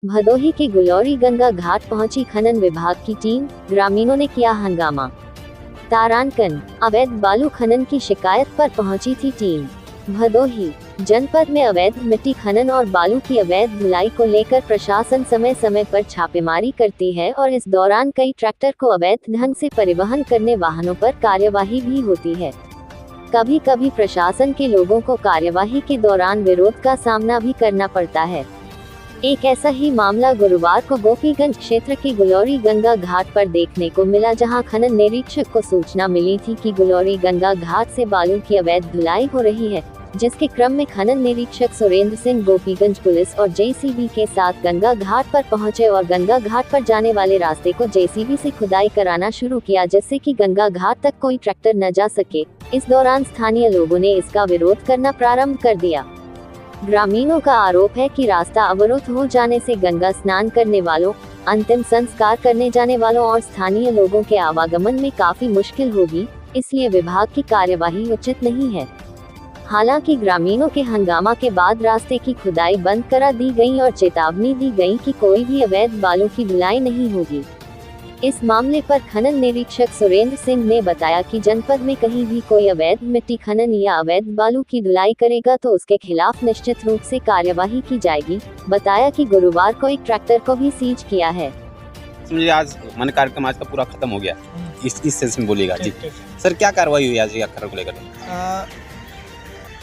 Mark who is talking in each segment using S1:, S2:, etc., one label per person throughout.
S1: भदोही के गुलौरी गंगा घाट पहुंची खनन विभाग की टीम, ग्रामीणों ने किया हंगामा। तारांकन, अवैध बालू खनन की शिकायत पर पहुंची थी टीम। भदोही जनपद में अवैध मिट्टी खनन और बालू की अवैध ढुलाई को लेकर प्रशासन समय समय पर छापेमारी करती है और इस दौरान कई ट्रैक्टर को अवैध ढंग से परिवहन करने वाहनों पर कार्यवाही भी होती है। कभी कभी प्रशासन के लोगों को कार्यवाही के दौरान विरोध का सामना भी करना पड़ता है। एक ऐसा ही मामला गुरुवार को गोपीगंज क्षेत्र के गुलौरी गंगा घाट पर देखने को मिला, जहां खनन निरीक्षक को सूचना मिली थी कि गुलौरी गंगा घाट से बालू की अवैध ढुलाई हो रही है, जिसके क्रम में खनन निरीक्षक सुरेंद्र सिंह गोपीगंज पुलिस और जेसीबी के साथ गंगा घाट पर पहुंचे और गंगा घाट पर जाने वाले रास्ते को जेसीबी से खुदाई कराना शुरू किया, जिससे कि गंगा घाट तक कोई ट्रैक्टर न जा सके। इस दौरान स्थानीय लोगों ने इसका विरोध करना प्रारंभ कर दिया। ग्रामीणों का आरोप है कि रास्ता अवरुद्ध हो जाने से गंगा स्नान करने वालों, अंतिम संस्कार करने जाने वालों और स्थानीय लोगों के आवागमन में काफी मुश्किल होगी, इसलिए विभाग की कार्यवाही उचित नहीं है। हालांकि ग्रामीणों के हंगामा के बाद रास्ते की खुदाई बंद करा दी गई और चेतावनी दी गई कि कोई भी अवैध बालू की ढुलाई नहीं होगी। इस मामले पर खनन निरीक्षक सुरेंद्र सिंह ने बताया कि जनपद में कहीं भी कोई अवैध मिट्टी खनन या अवैध बालू की ढुलाई करेगा तो उसके खिलाफ निश्चित रूप से कार्यवाही की जाएगी। बताया कि गुरुवार को एक ट्रैक्टर को भी सीज किया है।
S2: मुझे आज मन कार्यक्रम आज का पूरा खत्म हो गया। इस सेंस में बोलिएगा जी। सर, क्या कार्रवाई हुई आज को लेकर?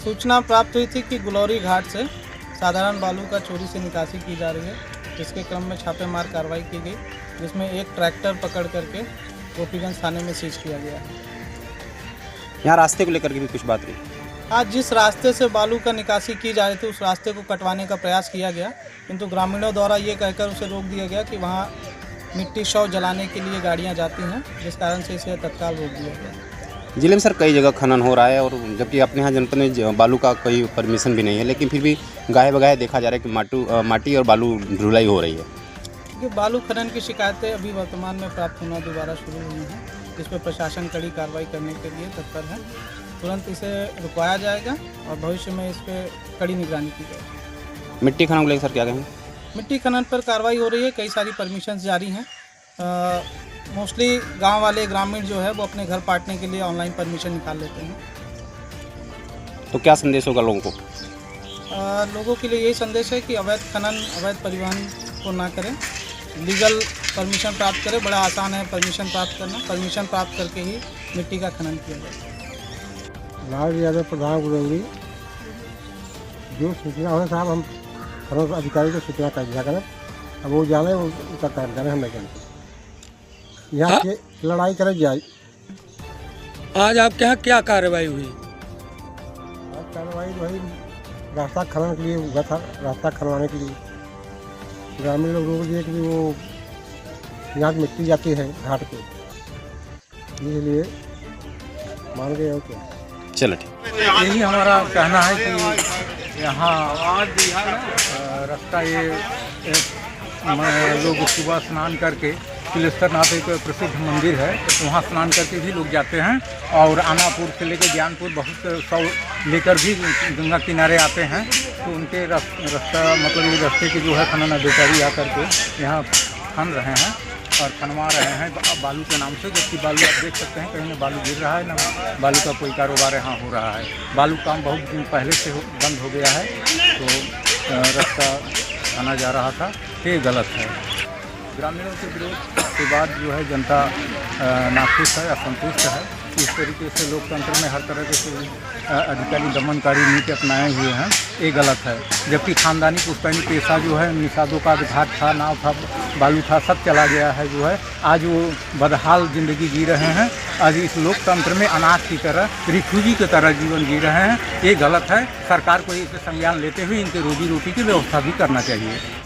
S3: सूचना प्राप्त हुई थी कि गुलौरी घाट से साधारण बालू का चोरी से निकासी की जा रही है, जिसके क्रम में छापेमार कार्रवाई की गई, जिसमें एक ट्रैक्टर पकड़ करके गोपीगंज थाने में सीज किया गया है।
S2: यहाँ रास्ते को लेकर के भी कुछ बात हुई।
S3: आज जिस रास्ते से बालू का निकासी की जा रही थी उस रास्ते को कटवाने का प्रयास किया गया, किंतु ग्रामीणों द्वारा ये कहकर उसे रोक दिया गया कि वहाँ मिट्टी शव जलाने के लिए गाड़ियाँ जाती हैं, जिस कारण से इसे तत्काल रोक दिया गया।
S2: जिले में सर कई जगह खनन हो रहा है और जबकि अपने यहाँ जनपद में बालू का कोई परमिशन भी नहीं है, लेकिन फिर भी गाहे बगाहे देखा जा रहा है कि माटी और बालू ढुलाई हो रही है।
S3: क्योंकि बालू खनन की शिकायतें अभी वर्तमान में प्राप्त होना दोबारा शुरू हुई हैं, जिस पर प्रशासन कड़ी कार्रवाई करने के लिए तत्पर है। तुरंत इसे रुकवाया जाएगा और भविष्य में इस पर कड़ी निगरानी की जाएगी।
S2: मिट्टी खनन को लेकर सर क्या कहेंगे?
S3: मिट्टी खनन पर कार्रवाई हो रही है, कई सारी परमिशन जारी हैं। मोस्टली गांव वाले ग्रामीण जो है वो अपने घर पाटने के लिए ऑनलाइन परमिशन निकाल लेते हैं।
S2: तो क्या संदेश होगा लोगों को?
S3: लोगों के लिए यही संदेश है कि अवैध खनन, अवैध परिवहन को ना करें, लीगल परमिशन प्राप्त करें। बड़ा आसान है परमिशन प्राप्त करना, परमिशन प्राप्त करके ही मिट्टी का खनन किया जाए।
S4: राज यादव, प्रधान गुलौरी। जो सूचना हो साहब, हम खनन अधिकारी को सूचना कर दिया करें, अब वो जाने उसका काम करें, हम नहीं जानते। यहाँ के लड़ाई करे जाए।
S5: आज आपके यहाँ क्या कार्रवाई हुई?
S4: आज कार्रवाई वही रास्ता खनन के लिए हुआ था, रास्ता खनवाने के लिए ग्रामीण लोग रोक दिए कि वो यहाँ की मिट्टी जाती है घाट पे, इसलिए मान गए। और क्या,
S2: चलो ठीक।
S6: यही हमारा कहना है कि यहाँ रास्ता ये लोग सुबह स्नान करके तिलेश्वरनाथ एक प्रसिद्ध मंदिर है, वहाँ स्नान करके भी लोग जाते हैं और आनापुर से लेकर ज्ञानपुर बहुत सौ लेकर भी गंगा किनारे आते हैं। तो उनके रास्ता मतलब ये रास्ते के जो है खनन अधिकारी आकर के यहाँ खन रहे हैं और खनवा रहे हैं बालू के नाम से, जबकि बालू आप देख सकते हैं कहीं ना बालू गिर रहा है ना बालू का कोई कारोबार यहाँ हो रहा है। बालू काम बहुत दिन पहले से बंद हो गया है, तो रास्ता आना जा रहा था, ये गलत है। ग्रामीणों के विरोध के बाद जो है जनता नाखुश है, असंतुष्ट है। इस तरीके से लोकतंत्र में हर तरह के अधिकारी दमनकारी नीति अपनाए हुए हैं, ये गलत है। जबकि खानदानी पुश्तैनी पेशा जो है, निषादों का घाट था, नाव था, बालू था, सब चला गया है। जो है आज वो बदहाल ज़िंदगी जी रहे हैं। आज इस लोकतंत्र में अनाथ की तरह, रिफ्यूजी की तरह जीवन जी रहे हैं, ये गलत है। सरकार को इसे संज्ञान लेते हुए इनके रोजी रोटी की व्यवस्था भी करना चाहिए।